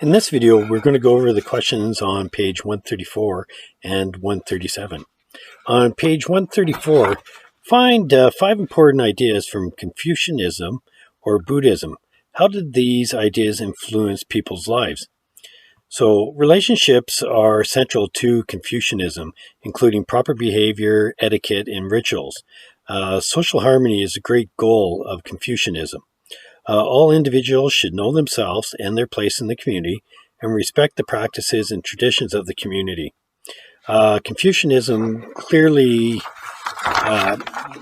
In this video, we're going to go over the questions on page 134 and 137. On page 134, find 5 important ideas from Confucianism or Buddhism. How did these ideas influence people's lives? So, relationships are central to Confucianism, including proper behavior, etiquette, and rituals. Social harmony is a great goal of Confucianism. All individuals should know themselves and their place in the community and respect the practices and traditions of the community. Confucianism clearly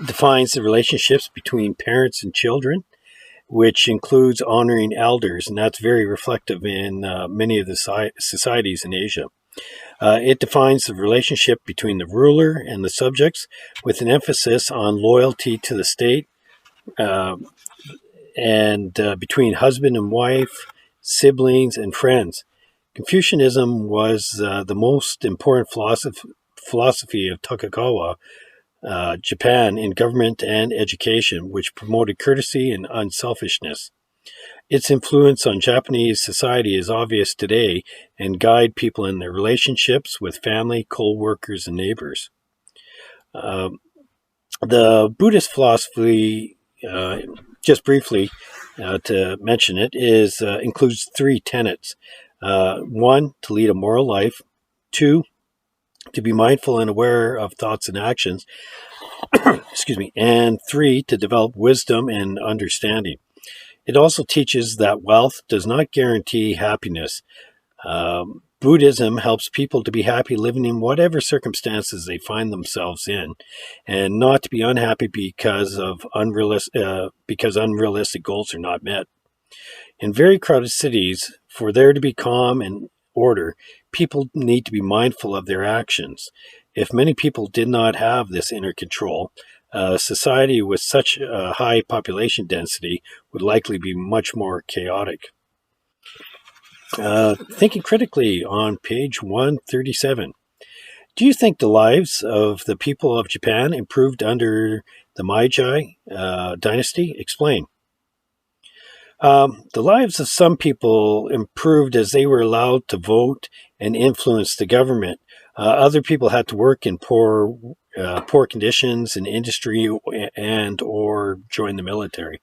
defines the relationships between parents and children, which includes honoring elders, and that's very reflective in many of the societies in Asia. It defines the relationship between the ruler and the subjects with an emphasis on loyalty to the state, and between husband and wife, siblings, and friends. Confucianism was the most important philosophy of Tokugawa Japan in government and education, which promoted courtesy and unselfishness. Its influence on Japanese society is obvious today and guide people in their relationships with family, co-workers, and neighbors. The Buddhist philosophy, just briefly to mention it, includes 3 tenets. 1, to lead a moral life. 2, to be mindful and aware of thoughts and actions. Excuse me. And 3, to develop wisdom and understanding. It also teaches that wealth does not guarantee happiness. Buddhism helps people to be happy living in whatever circumstances they find themselves in, and not to be unhappy because unrealistic goals are not met. In very crowded cities, for there to be calm and order, people need to be mindful of their actions. If many people did not have this inner control, society with such a high population density would likely be much more chaotic. Thinking critically on page 137. Do you think the lives of the people of Japan improved under the Meiji dynasty? Explain. The lives of some people improved as they were allowed to vote and influence the government. Other people had to work in poor conditions in industry and or join the military.